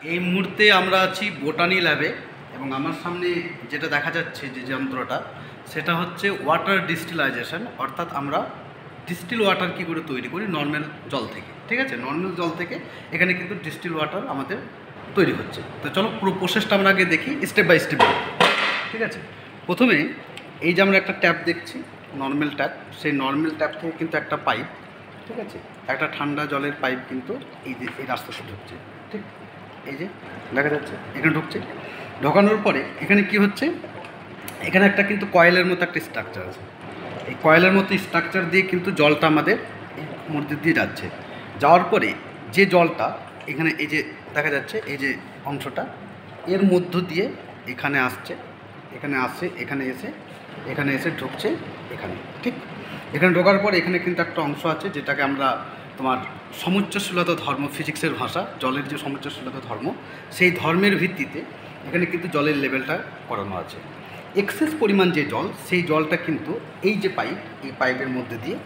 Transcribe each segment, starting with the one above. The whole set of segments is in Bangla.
এই মুহূর্তে আমরা আছি বোটানি ল্যাবে এবং আমার সামনে যেটা দেখা যাচ্ছে যে যন্ত্রটা সেটা হচ্ছে ওয়াটার ডিস্টিলাইজেশন, অর্থাৎ আমরা ডিস্টিল ওয়াটার কী করে তৈরি করি নর্মাল জল থেকে। ঠিক আছে, নর্মাল জল থেকে এখানে কিন্তু ডিস্টিল ওয়াটার আমাদের তৈরি হচ্ছে। তো চলো পুরো প্রসেসটা আমরা আগে দেখি স্টেপ বাই স্টেপ। ঠিক আছে, প্রথমে এই যে আমরা একটা ট্যাপ দেখছি নর্মাল ট্যাপ, সেই নর্মাল ট্যাপ থেকে কিন্তু একটা পাইপ, ঠিক আছে, একটা ঠান্ডা জলের পাইপ কিন্তু এই রাস্তাতে ঢুকছে। ঠিক, এই যে দেখা যাচ্ছে এখানে ঢুকছে। ঢোকানোর পরে এখানে কি হচ্ছে, এখানে একটা কিন্তু কয়েলের মতো একটা স্ট্রাকচার আছে। এই কয়েলের মতো স্ট্রাকচার দিয়ে কিন্তু জলটা আমাদের এই মধ্যে দিয়ে যাচ্ছে। যাওয়ার পরে যে জলটা এখানে এই যে দেখা যাচ্ছে এই যে অংশটা এর মধ্য দিয়ে এখানে আসছে, এখানে আসছে, এখানে এসে ঢুকছে এখানে। ঠিক, এখানে ঢোকার পর এখানে কিন্তু একটা অংশ আছে যেটাকে আমরা তোমার সমুচ্চশীলতা ধর্ম, ফিজিক্সের ভাষা, জলের যে সমুচ্চশীলতা ধর্ম, সেই ধর্মের ভিত্তিতে এখানে কিন্তু জলের লেভেলটা করানো আছে। এক্সেস পরিমাণ যে জল, সেই জলটা কিন্তু এই যে পাইপ, এই পাইপের মধ্যে দিয়ে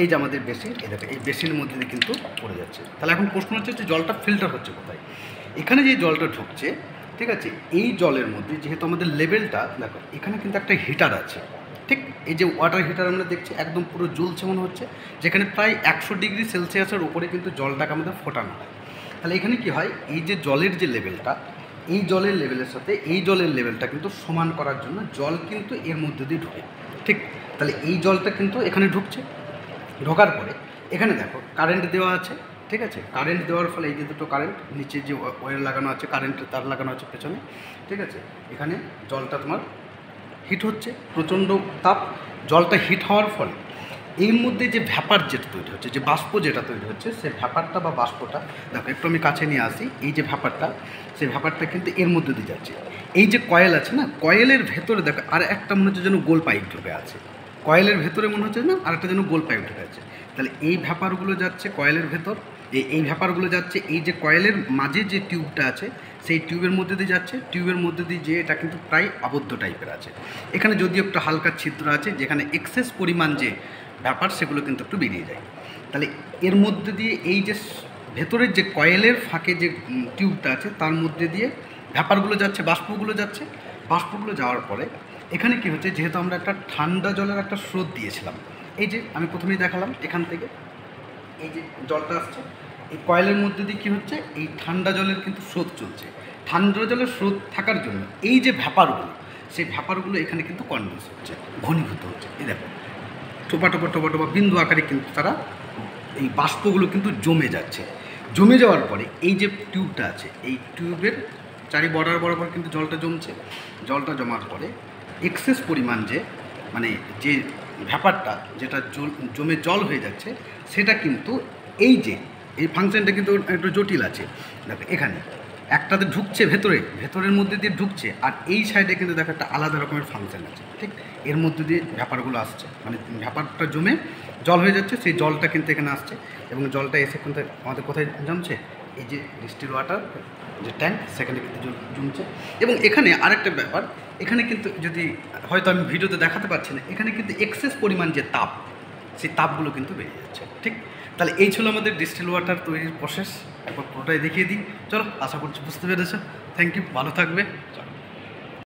এই যে আমাদের বেসিন, এই বেসিনের মধ্যে দিয়ে কিন্তু পড়ে যাচ্ছে। তাহলে এখন প্রশ্ন হচ্ছে যে জলটা ফিল্টার হচ্ছে কোথায়? এখানে যে জলটা ঢুকছে, ঠিক আছে, এই জলের মধ্যে যেহেতু আমাদের লেভেলটা দেখো, এখানে কিন্তু একটা হিটার আছে। ঠিক, এই যে ওয়াটার হিটার আমরা দেখছি একদম পুরো জ্বলছে মনে হচ্ছে, যেখানে প্রায় 100 ডিগ্রি সেলসিয়াসের উপরে কিন্তু জলটাকে আমাদের ফোটানো হয়। তাহলে এখানে কি হয়, এই যে জলের যে লেভেলটা, এই জলের লেভেলের সাথে এই জলের লেভেলটা কিন্তু সমান করার জন্য জল কিন্তু এর মধ্যে দিয়ে ঢুকে। ঠিক, তাহলে এই জলটা কিন্তু এখানে ঢুকছে। ঢোকার পরে এখানে দেখো কারেন্ট দেওয়া আছে। ঠিক আছে, কারেন্ট দেওয়ার ফলে এই যে দুটো কারেন্ট, নিচে যে ওয়্যার লাগানো আছে, কারেন্টের তার লাগানো আছে পেছনে। ঠিক আছে, এখানে জলটা তোমার হিট হচ্ছে, প্রচণ্ড তাপ। জলটা হিট হওয়ার ফলে এর মধ্যে যে ভ্যাপার যেটা তৈরি হচ্ছে, যে বাষ্প যেটা তৈরি হচ্ছে, সে ভ্যাপারটা বা বাষ্পটা দেখো একটু আমি কাছে নিয়ে আসি। এই যে ভ্যাপারটা, সেই ভ্যাপারটা কিন্তু এর মধ্যে দিয়ে যাচ্ছে। এই যে কয়েল আছে না, কয়েলের ভেতরে দেখো আর একটা মনে হচ্ছে যেন গোল পাইপ ঢুকে আছে। কয়েলের ভেতরে মনে হচ্ছে না আরেকটা যেন গোল পাইপ ঢুকে আছে। তাহলে এই ভ্যাপারগুলো যাচ্ছে কয়েলের ভেতর, এই ভ্যাপারগুলো যাচ্ছে এই যে কয়েলের মাঝে যে টিউবটা আছে, সেই টিউবের মধ্যে দিয়ে যাচ্ছে। টিউবের মধ্যে দিয়ে যে এটা কিন্তু প্রায় আবদ্ধ টাইপের আছে। এখানে যদিও একটা হালকা ছিদ্র আছে, যেখানে এক্সেস পরিমাণ যে ব্যাপার সেগুলো কিন্তু একটু বেরিয়ে যায়। তাহলে এর মধ্যে দিয়ে এই যে ভেতরের যে কয়েলের ফাঁকে যে টিউবটা আছে তার মধ্যে দিয়ে ভ্যাপারগুলো যাচ্ছে, বাষ্পগুলো যাচ্ছে। বাষ্পগুলো যাওয়ার পরে এখানে কি হচ্ছে, যেহেতু আমরা একটা ঠান্ডা জলের একটা স্রোত দিয়েছিলাম, এই যে আমি প্রথমেই দেখালাম এখান থেকে এই যে জলটা আসছে, এই কয়েলের মধ্যে দিয়ে কী হচ্ছে, এই ঠান্ডা জলের কিন্তু স্রোত চলছে। ঠান্ডা জলের স্রোত থাকার জন্য এই যে ভ্যাপারগুলো, সেই ভ্যাপারগুলো এখানে কিন্তু কনডেন্স হচ্ছে, ঘনীভূত হচ্ছে। এই দেখো টোপা টোপা টোপা টোপা বিন্দু আকারে কিন্তু তারা এই বাষ্পগুলো কিন্তু জমে যাচ্ছে। জমে যাওয়ার পরে এই যে টিউবটা আছে, এই টিউবের চারি বর্ডার বরাবর কিন্তু জলটা জমছে। জলটা জমার পরে এক্সেস পরিমাণ যে মানে যে ভ্যাপারটা যেটা জমে জল হয়ে যাচ্ছে, সেটা কিন্তু এই যে এই ফাংশনটা কিন্তু একটু জটিল আছে। দেখো এখানে একটাতে ঢুকছে ভেতরের মধ্যে দিয়ে ঢুকছে, আর এই সাইডে কিন্তু দেখো একটা আলাদা রকমের ফাংশন আছে। ঠিক, এর মধ্যে দিয়ে ভ্যাপারগুলো আসছে, মানে ভ্যাপারটা জমে জল হয়ে যাচ্ছে, সেই জলটা কিন্তু এখানে আসছে এবং জলটা এসে কিন্তু আমাদের কোথায় জমছে, এই যে ডিস্টিল ওয়াটার যে ট্যাঙ্ক, সেখানে কিন্তু জমছে। এবং এখানে আরেকটা ব্যাপার, এখানে কিন্তু যদি হয়তো আমি ভিডিওতে দেখাতে পারছি না, এখানে কিন্তু এক্সেস পরিমাণ যে তাপ, সেই তাপগুলো কিন্তু বেরিয়ে যাচ্ছে। ঠিক, তাহলে এই ছিল আমাদের ডিস্টিল ওয়াটার তৈরির প্রসেস। একবার পুরোটাই দেখিয়ে দিই। চলো, আশা করছি বুঝতে পেরেছো। থ্যাংক ইউ, ভালো থাকবে। চলো।